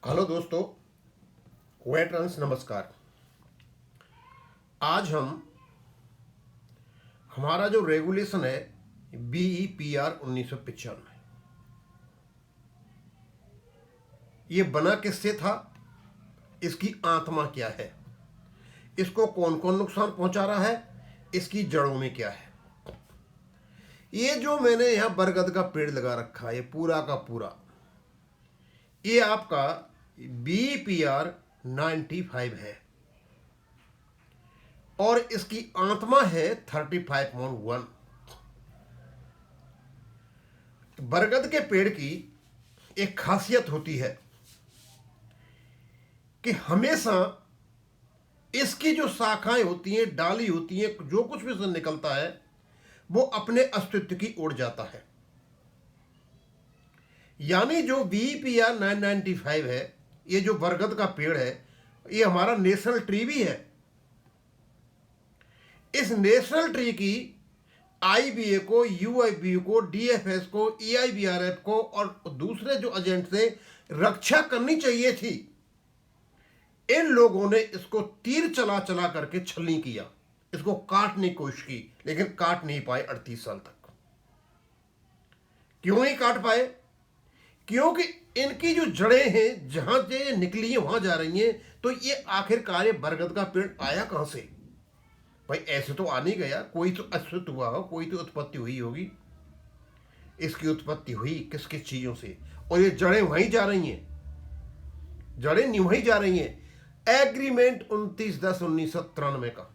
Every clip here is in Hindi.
हेलो दोस्तों, वेटरन्स नमस्कार। आज हमारा जो रेगुलेशन है BEPR 1995, ये बना किससे था, इसकी आत्मा क्या है, इसको कौन कौन नुकसान पहुंचा रहा है, इसकी जड़ों में क्या है। ये जो मैंने यहाँ बरगद का पेड़ लगा रखा है, ये पूरा का पूरा ये आपका BEPR 95 है और इसकी आत्मा है 35.1। बरगद के पेड़ की एक खासियत होती है कि हमेशा इसकी जो शाखाएं होती हैं, डाली होती हैं, जो कुछ भी इससे निकलता है वो अपने अस्तित्व की ओर जाता है। यानी जो BEPR 995 है, ये जो बरगद का पेड़ है, ये हमारा नेशनल ट्री भी है। इस नेशनल ट्री की IBA को, UIB को, DFS को, EIBRF को और दूसरे जो एजेंट से रक्षा करनी चाहिए थी। इन लोगों ने इसको तीर चला चला करके छलनी किया, इसको काटने की कोशिश की, लेकिन काट नहीं पाए 38 साल तक। क्यों नहीं काट पाए? क्योंकि इनकी जो जड़ें हैं, जहां से निकली हैं वहां जा रही हैं। तो ये आखिरकार ये बरगद का पेड़ आया कहां से? भाई ऐसे तो आ नहीं गया, कोई तो अस्तित्व हुआ हो, कोई तो उत्पत्ति हुई होगी। इसकी उत्पत्ति हुई किस किस चीजों से, और ये जड़ें वहीं जा रही हैं, जड़ें वहीं जा रही हैं। एग्रीमेंट 29/10/1993 का,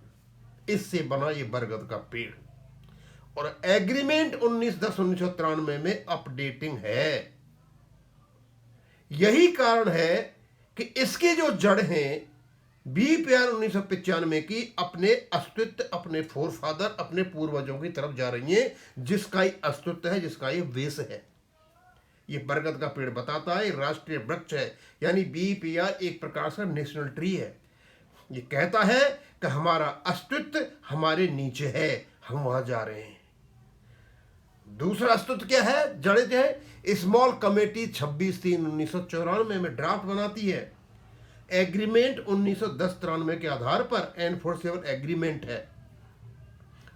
इससे बना ये बरगद का पेड़, और एग्रीमेंट 19/10/1993 में अपडेटिंग है। यही कारण है कि इसके जो जड़ हैं BEPR 1995 की अपने अस्तित्व, अपने फोरफादर, अपने पूर्वजों की तरफ जा रही हैं, जिसका ही अस्तित्व है, जिसका ये वेश है। ये बरगद का पेड़ बताता है राष्ट्रीय वृक्ष है, यानी BEPR एक प्रकार से नेशनल ट्री है। ये कहता है कि हमारा अस्तित्व हमारे नीचे है, हम वहां जा रहे हैं। दूसरा अस्तित्व क्या है, जड़ें जो है, स्मॉल कमेटी 26/3/1994 में ड्राफ्ट बनाती है। एग्रीमेंट 1910-93 के आधार पर एनफोर्सेबल एग्रीमेंट है।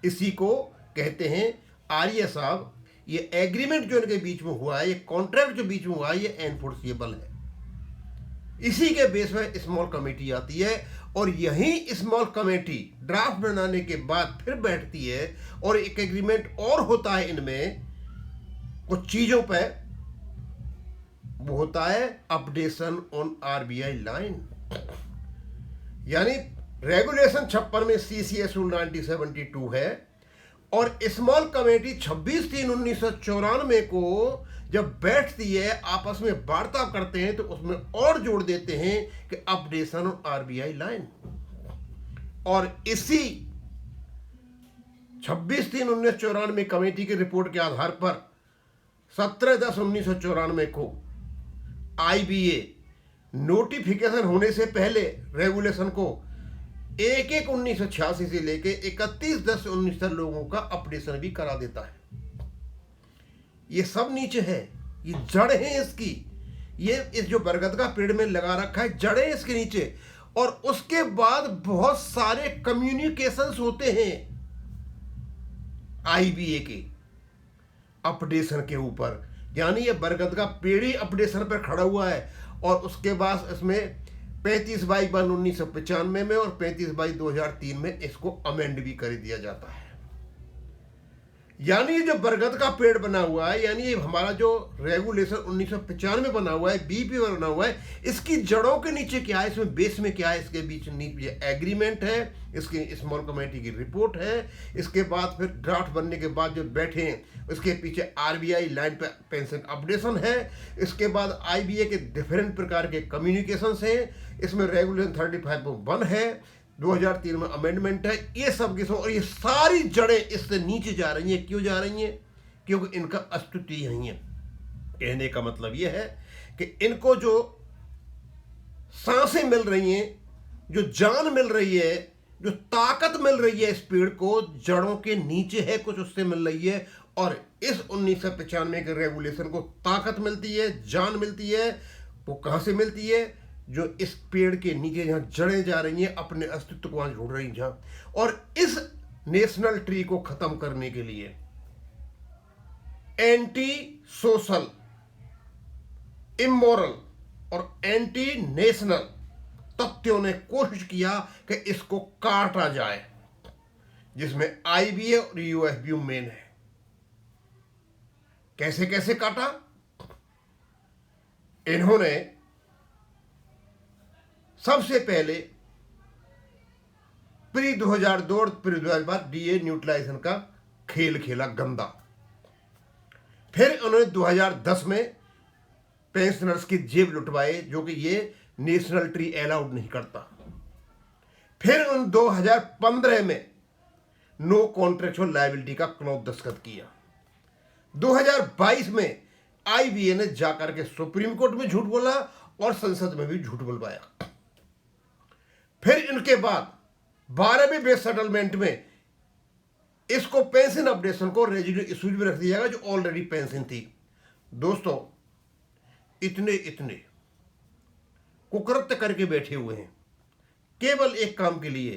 इसी को कहते हैं आर्य साहब, ये एग्रीमेंट जो इनके बीच में हुआ है, ये कॉन्ट्रैक्ट जो बीच में हुआ है, ये एनफोर्सेबल है। इसी के बेस में स्मॉल कमेटी आती है, और यही स्मॉल कमेटी ड्राफ्ट बनाने के बाद फिर बैठती है, और एक एग्रीमेंट और होता है इनमें कुछ चीजों पे, वो होता है अपडेशन ऑन RBI लाइन। यानी रेगुलेशन 56 में CCSU 1972 है, और स्मॉल कमेटी 26/3/1994 को जब बैठती है, आपस में वार्ता करते हैं, तो उसमें और जोड़ देते हैं कि अपडेशन ऑन RBI लाइन। और इसी 26/3/1994 कमेटी की रिपोर्ट के आधार पर 17/10/1994 को IBA नोटिफिकेशन होने से पहले रेगुलेशन को 1/1/1986 से लेके 31/10/19 तक लोगों का अपडेशन भी करा देता है। ये सब नीचे है, ये जड़ है इसकी। ये इस जो बरगद का पेड़ में लगा रखा है, जड़ें इसके नीचे। और उसके बाद बहुत सारे कम्युनिकेशंस होते हैं IBA के अपडेशन के ऊपर, यानी ये बरगद का पेड़ ही अपडेशन पर खड़ा हुआ है। और उसके बाद इसमें 35/1/1995 में और 35/2003 में इसको अमेंड भी कर दिया जाता है। यानी ये जो बरगद का पेड़ बना हुआ है, यानी ये हमारा जो रेगुलेशन 1995 में बना हुआ है, BEPR बना हुआ है, इसकी जड़ों के नीचे क्या है, इसमें बेस में क्या है, इसके बीच नीचे एग्रीमेंट है, इसकी स्मॉल कमेटी की रिपोर्ट है। इसके बाद फिर ड्राफ्ट बनने के बाद जो बैठे हैं, उसके पीछे RBI लाइन पे पेंशन अपडेशन है। इसके बाद IBA के डिफरेंट प्रकार के कम्युनिकेशन हैं। इसमें रेगुलेशन 35.1 है, 2003 में अमेंडमेंट है। ये सब की सब, और ये सारी जड़ें इससे नीचे जा रही हैं। क्यों जा रही हैं? क्योंकि इनका अस्तित्व यही है। कहने का मतलब ये है कि इनको जो सांसें मिल रही हैं, जो जान मिल रही है, जो ताकत मिल रही है, इस पेड़ को जड़ों के नीचे है, कुछ उससे मिल रही है। और इस 1995 के रेगुलेशन को ताकत मिलती है, जान मिलती है, वो कहाँ से मिलती है? जो इस पेड़ के नीचे जहाँ जड़ें जा रही हैं, अपने अस्तित्व को वहाँ ढूंढ रही हैं जहाँ। और इस नेशनल ट्री को खत्म करने के लिए एंटी सोशल, इमोरल और एंटी नेशनल तथ्यों ने कोशिश किया कि इसको काटा जाए, जिसमें आईबीए और यूएफबी मेन है। कैसे कैसे काटा? इन्होंने सबसे पहले प्री 2002 और प्री 2005 डीए न्यूट्रलाइजेशन का खेल खेला गंदा। फिर उन्होंने 2010 में पेंशनर्स की जेब लुटवाए, जो कि ये नेशनल ट्री अलाउड नहीं करता। फिर उन 2015 में नो कॉन्ट्रेक्चुअल लायबिलिटी का क्लॉज दस्तखत किया। 2022 में आईबीए ने जाकर के सुप्रीम कोर्ट में झूठ बोला और संसद में भी झूठ बोलवाया। फिर इनके बाद 12वें बेस सेटलमेंट में इसको पेंशन अपडेशन को रेजिडुअल इश्यूज में रख दिया गया, जो ऑलरेडी पेंशन थी। दोस्तों, इतने कुकृत्य करके बैठे हुए हैं केवल एक काम के लिए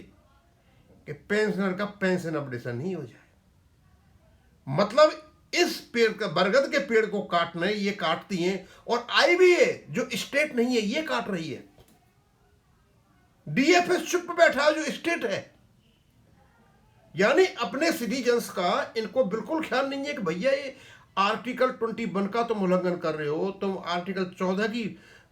कि पेंशनर का पेंशन अपडेशन ही हो जाए। मतलब इस पेड़ का, बरगद के पेड़ को काटना है, ये काटती हैं, और आईबीए जो स्टेट नहीं है ये काट रही है। डीएफएस चुप बैठा है जो स्टेट है। यानी अपने सिटीजन्स का इनको बिल्कुल ख्याल नहीं है कि भैया ये आर्टिकल 21 का तुम उल्लंघन कर रहे हो, तुम आर्टिकल 14 की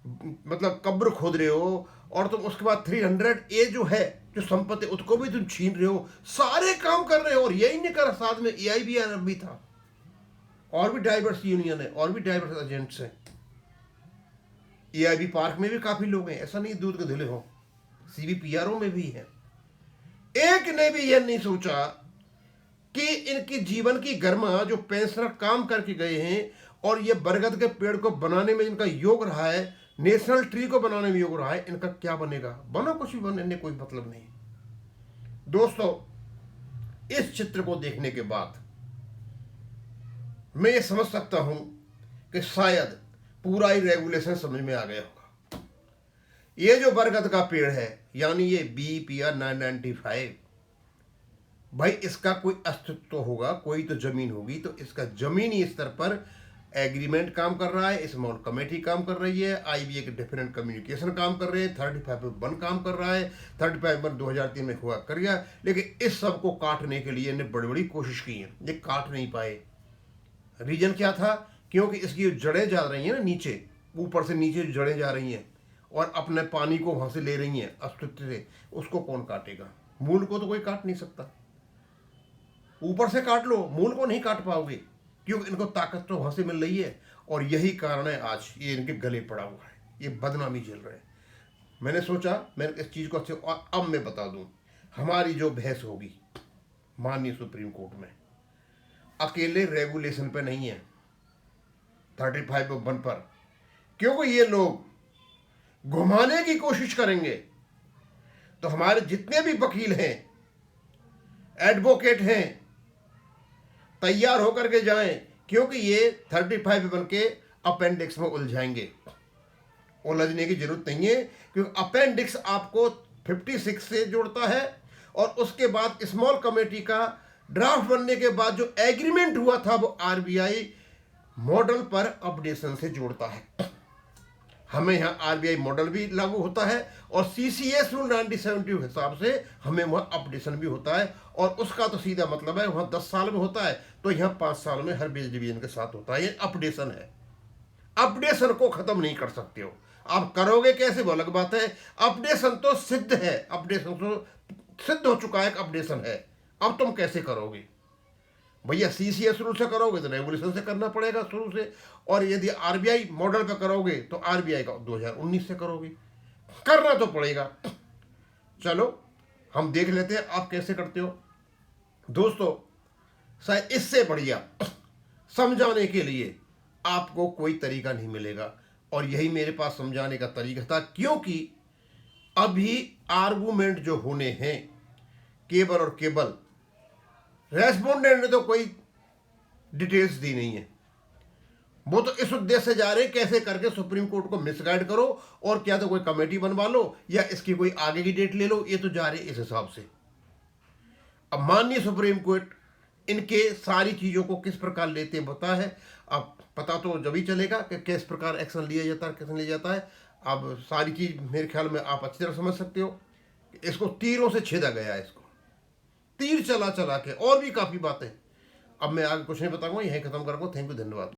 मतलब कब्र खोद रहे हो, और तुम उसके बाद 300A जो है, जो संपत्ति, उसको भी तुम छीन रहे हो। सारे काम कर रहे हो, और यही नहीं कर, साथ में एआईबीआर भी था, और भी डाइवर्स यूनियन है, और भी डाइवर्स एजेंट्स हैं। एआईबी पार्क में भी काफी लोग हैं, ऐसा नहीं दूध के धुले हो, सीबीपीआरओ में भी है। एक ने भी यह नहीं सोचा कि इनकी जीवन की गर्मा जो पेंशनर काम करके गए हैं, और ये बरगद के पेड़ को बनाने में इनका योग रहा है, नेशनल ट्री को बनाने में योग रहा है, इनका क्या बनेगा? बनो कुछ भी, बनने कोई मतलब नहीं। दोस्तों, इस चित्र को देखने के बाद मैं ये समझ सकता हूं कि शायद पूरा ही रेगुलेशन समझ में आ गया होगा। ये जो बरगद का पेड़ है, यानी ये BPR 995, भाई इसका कोई अस्तित्व तो होगा, कोई तो जमीन होगी, तो इसका जमीनी स्तर पर एग्रीमेंट काम कर रहा है, स्मॉल कमेटी काम कर रही है, आईबीए के डिफरेंट कम्युनिकेशन काम कर रहे हैं, 35(1) काम कर रहा है, 35(1) 2003 में हुआ कर गया। लेकिन इस सब को काटने के लिए इन्हें बड़ी बड़ी कोशिश की है, ये काट नहीं पाए। रीजन क्या था? क्योंकि इसकी जो जड़ें जा रही हैं ना नीचे, ऊपर से नीचे जो जड़ें जा रही हैं और अपने पानी को वहां से ले रही हैं अस्तित्व से, उसको कौन काटेगा? मूल को तो कोई काट नहीं सकता। ऊपर से काट लो, मूल को नहीं काट पाओगे, क्योंकि इनको ताकत तो वहां से मिल रही है। और यही कारण है आज ये इनके गले पड़ा हुआ है, ये बदनामी झेल रहे हैं। मैंने सोचा मैं इस चीज को अच्छे, और अब मैं बता दूं, हमारी जो बहस होगी माननीय सुप्रीम कोर्ट में, अकेले रेगुलेशन पे नहीं है, 35(1) पर, क्योंकि ये लोग घुमाने की कोशिश करेंगे तो हमारे जितने भी वकील हैं, एडवोकेट हैं, तैयार होकर के जाएं, क्योंकि ये 35(1) के अपेंडिक्स में उलझाएंगे। उलझने की जरूरत नहीं है, क्योंकि अपेंडिक्स आपको 56 से जोड़ता है, और उसके बाद स्मॉल कमेटी का ड्राफ्ट बनने के बाद जो एग्रीमेंट हुआ था वो आरबीआई मॉडल पर अपडेशन से जोड़ता है। हमें यहाँ आरबीआई मॉडल भी लागू होता है, और सीसीएस रूल 1970 के हिसाब से हमें वहाँ अपडेशन भी होता है, और उसका तो सीधा मतलब है वहाँ 10 साल में होता है, तो यहाँ 5 साल में हर बेस डिवीजन के साथ होता है। ये अपडेशन है। अपडेशन को खत्म नहीं कर सकते हो, आप करोगे कैसे वो अलग बात है। अपडेशन तो सिद्ध है, अपडेशन तो सिद्ध हो चुका है, अपडेशन है। अब तुम कैसे करोगे भैया? सीसीएस रूल से करोगे तो रेगुलेशन से करना पड़ेगा शुरू से, और यदि आरबीआई मॉडल पे करोगे तो आरबीआई का 2019 से करोगे, करना तो पड़ेगा। चलो हम देख लेते हैं आप कैसे करते हो। दोस्तों, शायद इससे बढ़िया समझाने के लिए आपको कोई तरीका नहीं मिलेगा, और यही मेरे पास समझाने का तरीका था, क्योंकि अभी आर्गूमेंट जो होने हैं केवल और केवल रेस्पोंडेंट ने तो कोई डिटेल्स दी नहीं है, वो तो इस उद्देश्य से जा रहे हैं कैसे करके सुप्रीम कोर्ट को मिसगाइड करो, और क्या तो कोई कमेटी बनवा लो या इसकी कोई आगे की डेट ले लो, ये तो जा रहे इस हिसाब से। अब माननीय सुप्रीम कोर्ट इनके सारी चीज़ों को किस प्रकार लेते हैं पता है। अब पता तो जब ही चलेगा कि किस प्रकार एक्शन लिया जाता है, कैसे लिया जाता है। अब सारी चीज़ मेरे ख्याल में आप अच्छी तरह समझ सकते हो। इसको तीरों से छेदा गया है, इसको तीर चला चला के, और भी काफ़ी बातें। अब मैं आगे कुछ नहीं बताऊंगा, यहीं खत्म करूंगा। थैंक यू, धन्यवाद।